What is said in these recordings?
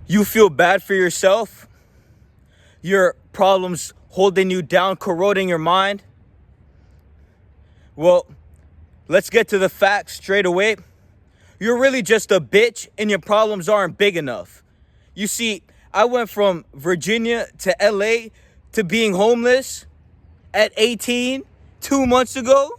You feel bad for yourself, your problems holding you down, corroding your mind. Well, let's get to the facts straight away. You're really just a bitch and your problems aren't big enough. You see, I went from Virginia to LA to being homeless at 18 2 months ago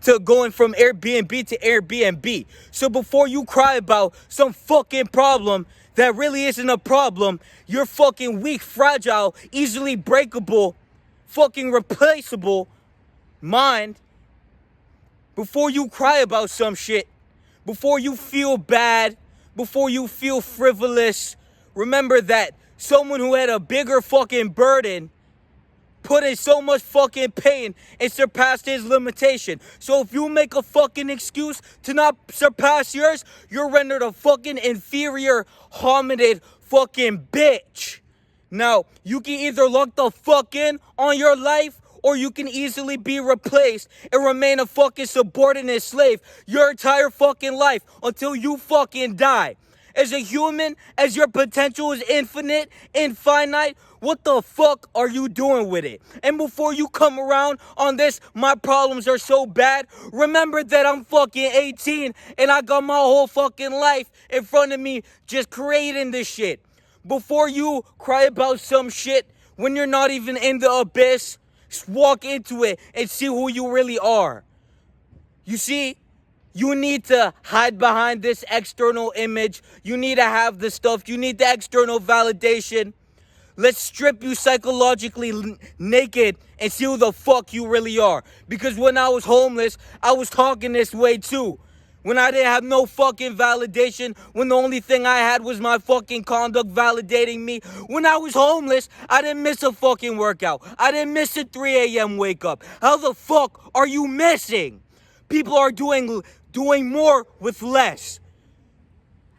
to going from Airbnb to Airbnb. So before you cry about some fucking problem that really isn't a problem, you're fucking weak, fragile, easily breakable, fucking replaceable mind, before you cry about some shit, before you feel bad, before you feel frivolous, remember that someone who had a bigger fucking burden put in so much fucking pain and surpassed his limitation. So if you make a fucking excuse to not surpass yours, you're rendered a fucking inferior hominid fucking bitch. Now, you can either lock the fuck in on your life, or you can easily be replaced and remain a fucking subordinate slave your entire fucking life until you fucking die. As a human, as your potential is infinite, infinite, what the fuck are you doing with it? And before you come around on this, my problems are so bad, remember that I'm fucking 18 and I got my whole fucking life in front of me just creating this shit. Before you cry about some shit when you're not even in the abyss, just walk into it and see who you really are. You see? You need to hide behind this external image. You need to have the stuff. You need the external validation. Let's strip you psychologically naked and see who the fuck you really are. Because when I was homeless, I was talking this way too. When I didn't have no fucking validation, when the only thing I had was my fucking conduct validating me. When I was homeless, I didn't miss a fucking workout. I didn't miss a 3 a.m. wake up. How the fuck are you missing? People are doing more with less.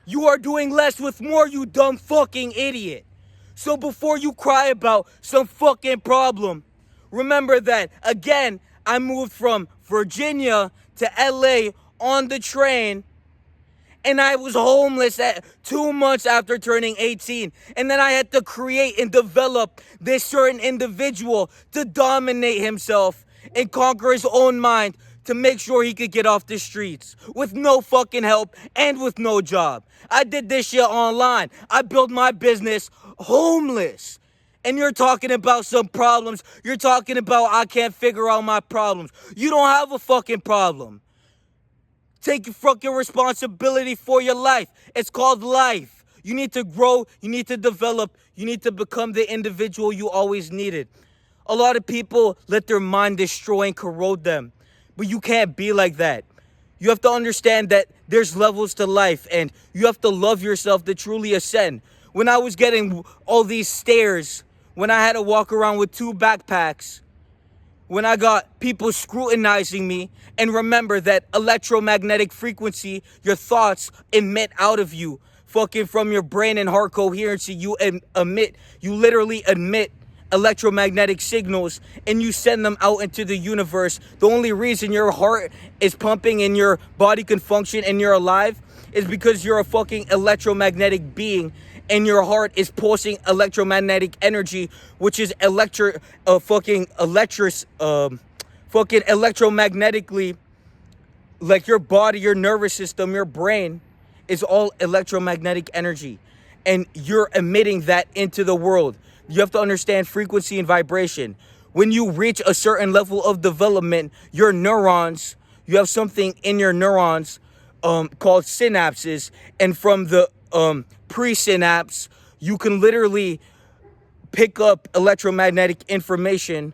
You are doing less with more, you dumb fucking idiot. So before you cry about some fucking problem, remember that, again, I moved from Virginia to LA on the train, and I was homeless at 2 months after turning 18. And then I had to create and develop this certain individual to dominate himself and conquer his own mind, to make sure he could get off the streets with no fucking help and with no job. I did this shit online. I built my business homeless. And you're talking about some problems. You're talking about I can't figure out my problems. You don't have a fucking problem. Take your fucking responsibility for your life. It's called life. You need to grow. You need to develop. You need to become the individual you always needed. A lot of people let their mind destroy and corrode them. But you can't be like that. You have to understand that there's levels to life, and you have to love yourself to truly ascend. When I was getting all these stares, when I had to walk around with 2 backpacks, when I got people scrutinizing me, and remember that electromagnetic frequency, your thoughts emit out of you, fucking from your brain and heart coherency, you literally emit electromagnetic signals, and you send them out into the universe. The only reason your heart is pumping and your body can function and you're alive is because you're a fucking electromagnetic being, and your heart is pulsing electromagnetic energy, which is electromagnetically, like your body, your nervous system, your brain is all electromagnetic energy, and you're emitting that into the world. You have to understand frequency and vibration. When you reach a certain level of development, your neurons, you have something in your neurons called synapses. And from the presynapse, you can literally pick up electromagnetic information,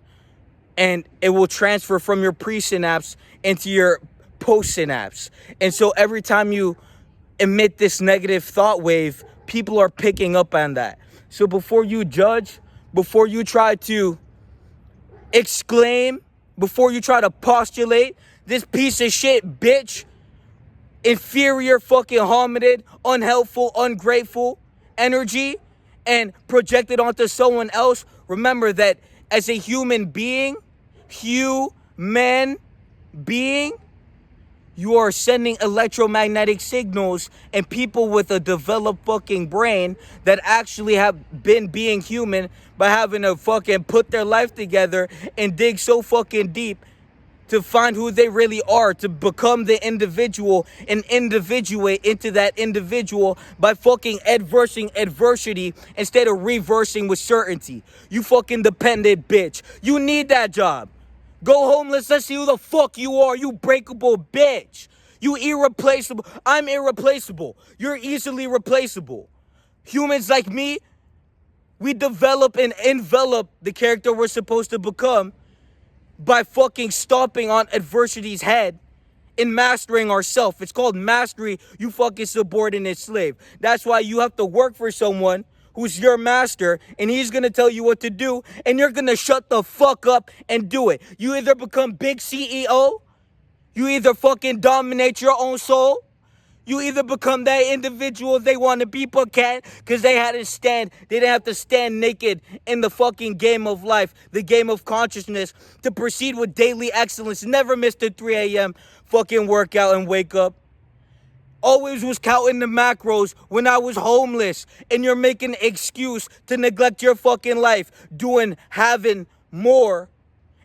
and it will transfer from your presynapse into your postsynapse. And so every time you emit this negative thought wave, people are picking up on that. So before you judge, before you try to exclaim, before you try to postulate, this piece of shit bitch, inferior fucking hominid, unhelpful, ungrateful energy, and project it onto someone else, remember that as a human being, You are sending electromagnetic signals, and people with a developed fucking brain that actually have been being human by having to fucking put their life together and dig so fucking deep to find who they really are, to become the individual and individuate into that individual by fucking adversing adversity instead of reversing with certainty. You fucking dependent bitch. You need that job. Go homeless. Let's see who the fuck you are, you breakable bitch. You irreplaceable. I'm irreplaceable. You're easily replaceable. Humans like me, we develop and envelop the character we're supposed to become by fucking stomping on adversity's head and mastering ourselves. It's called mastery, you fucking subordinate slave. That's why you have to work for someone who's your master, and he's gonna tell you what to do, and you're gonna shut the fuck up and do it. You either become big CEO, you either fucking dominate your own soul, you either become that individual they want to be but can't because they didn't have to stand naked in the fucking game of life, the game of consciousness, to proceed with daily excellence. Never missed a 3 a.m. fucking workout and wake up. Always was counting the macros when I was homeless, and you're making an excuse to neglect your fucking life, having more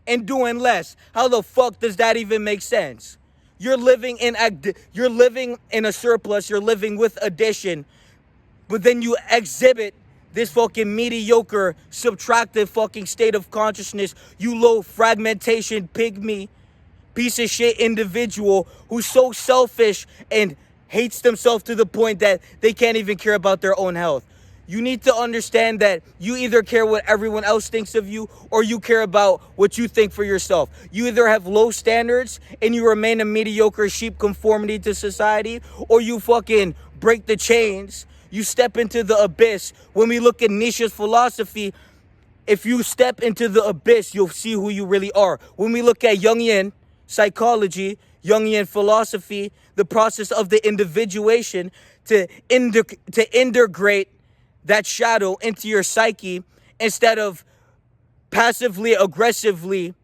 and doing less. How the fuck does that even make sense? You're living in a surplus, you're living with addition, but then you exhibit this fucking mediocre, subtractive fucking state of consciousness, you low fragmentation pygmy, piece of shit individual who's so selfish and hates themselves to the point that they can't even care about their own health. You need to understand that you either care what everyone else thinks of you or you care about what you think for yourself. You either have low standards and you remain a mediocre sheep conformity to society, or you fucking break the chains. You step into the abyss. When we look at Nietzsche's philosophy, if you step into the abyss, you'll see who you really are. When we look at Jungian psychology, Jungian philosophy, the process of the individuation to integrate that shadow into your psyche instead of passively aggressively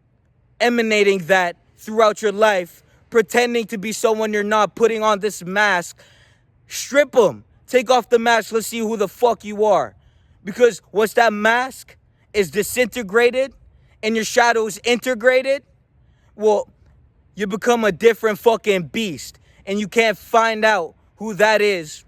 emanating that throughout your life, pretending to be someone you're not, putting on this mask. Strip them. Take off the mask. Let's see who the fuck you are. Because once that mask is disintegrated and your shadow is integrated, well, you become a different fucking beast. And you can't find out who that is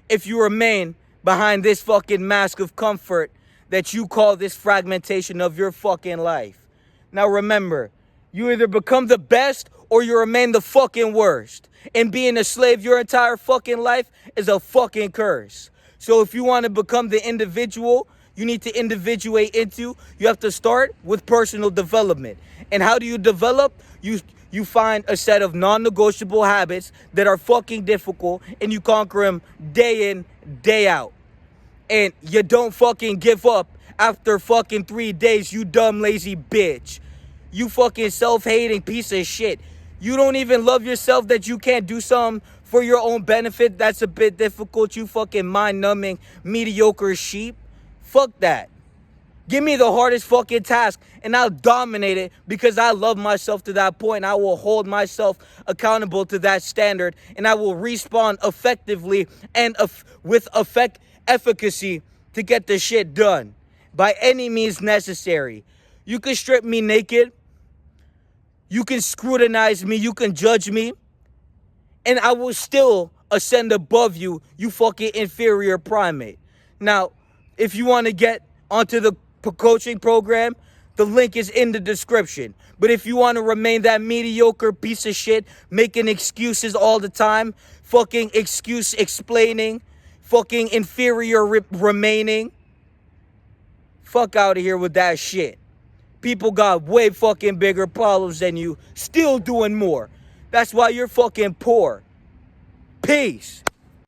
if you remain behind this fucking mask of comfort that you call this fragmentation of your fucking life. Now remember, you either become the best or you remain the fucking worst. And being a slave your entire fucking life is a fucking curse. So if you want to become the individual you need to individuate into, you have to start with personal development. And how do you develop? You find a set of non-negotiable habits that are fucking difficult and you conquer them day in, day out. And you don't fucking give up after fucking 3 days, you dumb, lazy bitch. You fucking self-hating piece of shit. You don't even love yourself that you can't do something for your own benefit. That's a bit difficult, you fucking mind-numbing, mediocre sheep. Fuck that. Give me the hardest fucking task and I'll dominate it because I love myself to that point. I will hold myself accountable to that standard and I will respond effectively and with efficacy to get the shit done by any means necessary. You can strip me naked. You can scrutinize me. You can judge me. And I will still ascend above you, you fucking inferior primate. Now, if you want to get onto the coaching program, the link is in the description. But if you want to remain that mediocre piece of shit, making excuses all the time, fucking excuse explaining, fucking inferior remaining, fuck out of here with that shit. People got way fucking bigger problems than you, still doing more. That's why you're fucking poor. Peace.